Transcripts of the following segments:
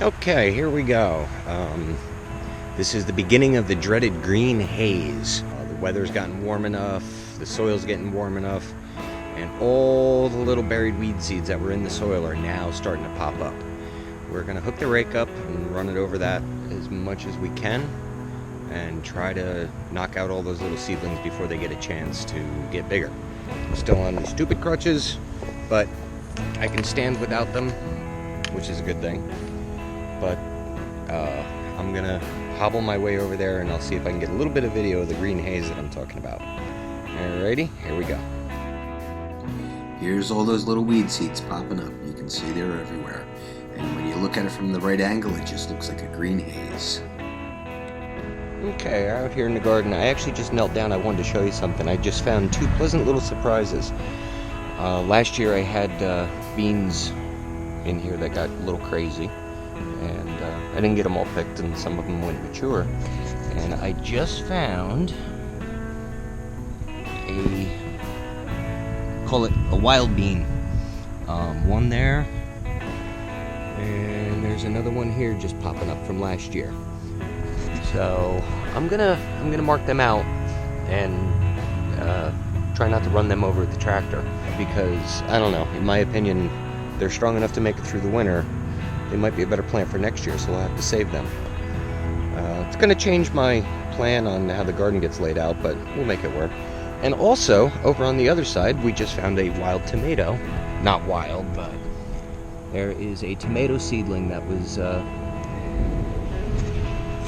Okay, here we go. This is the beginning of the dreaded green haze. The weather's gotten warm enough, the soil's getting warm enough, and all the little buried weed seeds that were in the soil are now starting to pop up. We're going to hook the rake up and run it over that as much as we can and try to knock out all those little seedlings before they get a chance to get bigger. I'm still on these stupid crutches, but I can stand without them, which is a good thing. But I'm gonna hobble my way over there and I'll see if I can get a little bit of video of the green haze that I'm talking about. Alrighty, here we go. Here's all those little weed seeds popping up. You can see they're everywhere. And when you look at it from the right angle, it just looks like a green haze. Okay, out here in the garden, I actually just knelt down. I wanted to show you something. I just found two pleasant little surprises. Last year I had beans in here that got a little crazy. And I didn't get them all picked, and some of them went mature. And I just found call it a wild bean. One there, and there's another one here just popping up from last year. So I'm gonna mark them out and try not to run them over with the tractor, because I don't know. In my opinion, they're strong enough to make it through the winter. They might be a better plant for next year, so we'll have to save them. It's going to change my plan on how the garden gets laid out, but we'll make it work. And also, over on the other side, we just found a wild tomato. Not wild, but there is a tomato seedling that was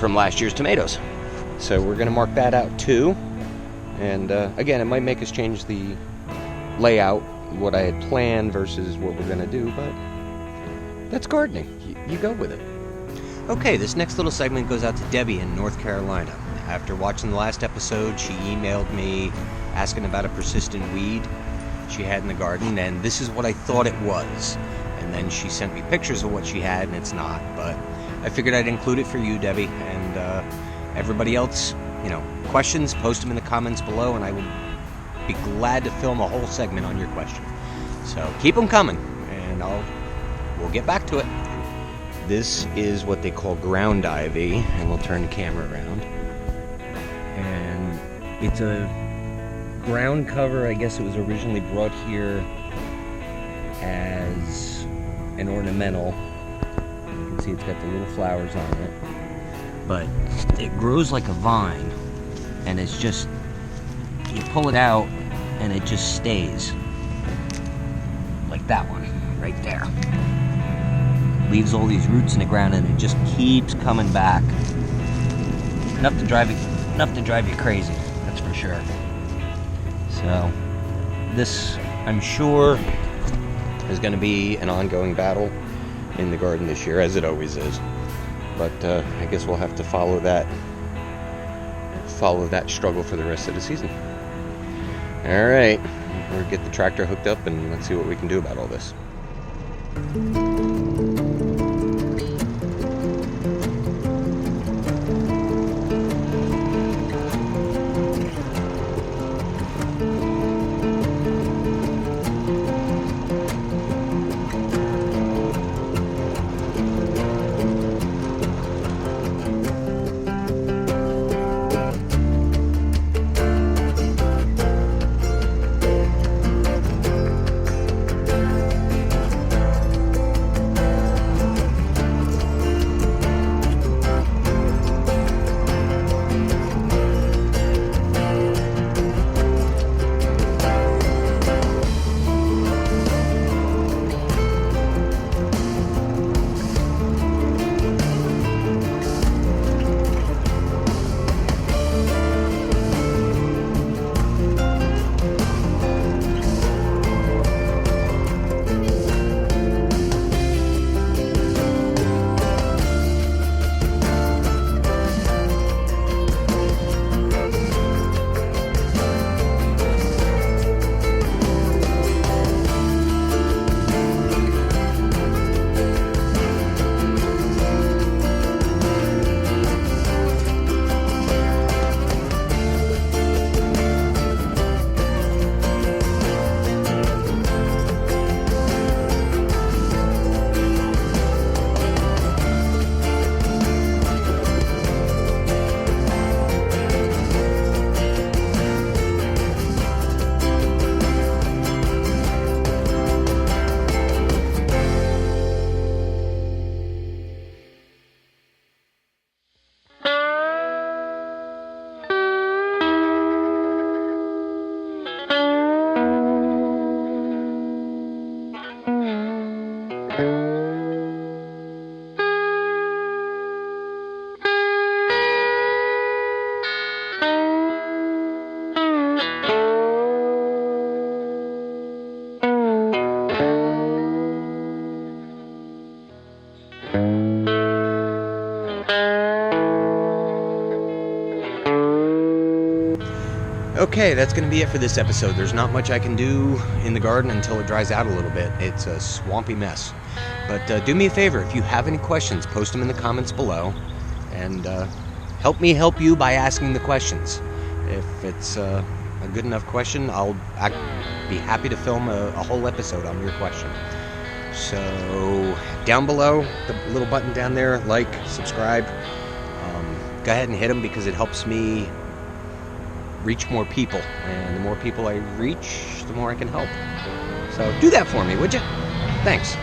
from last year's tomatoes. So we're going to mark that out too. And again, it might make us change the layout, what I had planned versus what we're going to do, but that's gardening. You go with it. Okay, this next little segment goes out to Debbie in North Carolina. After watching the last episode, she emailed me asking about a persistent weed she had in the garden, and this is what I thought it was. And then she sent me pictures of what she had, and it's not. But I figured I'd include it for you, Debbie, and everybody else. Questions, post them in the comments below, and I would be glad to film a whole segment on your question. So keep them coming, and we'll get back to it. This is what they call ground ivy, and we'll turn the camera around. And it's a ground cover. I guess it was originally brought here as an ornamental. You can see it's got the little flowers on it. But it grows like a vine, and it's just, you pull it out, and it just stays. Like that one, right there. Leaves all these roots in the ground, and it just keeps coming back. Enough to drive you crazy, that's for sure. So this, I'm sure, is going to be an ongoing battle in the garden this year, as it always is. But I guess we'll have to follow that struggle for the rest of the season. All right, we'll get the tractor hooked up and let's see what we can do about all this. Okay, that's going to be it for this episode. There's not much I can do in the garden until it dries out a little bit. It's a swampy mess. But do me a favor, if you have any questions, post them in the comments below. And help me help you by asking the questions. If it's a good enough question, I'll be happy to film a whole episode on your question. So, down below, the little button down there, like, subscribe. Go ahead and hit them because it helps me reach more people, and the more people I reach, the more I can help. So do that for me, would you? Thanks.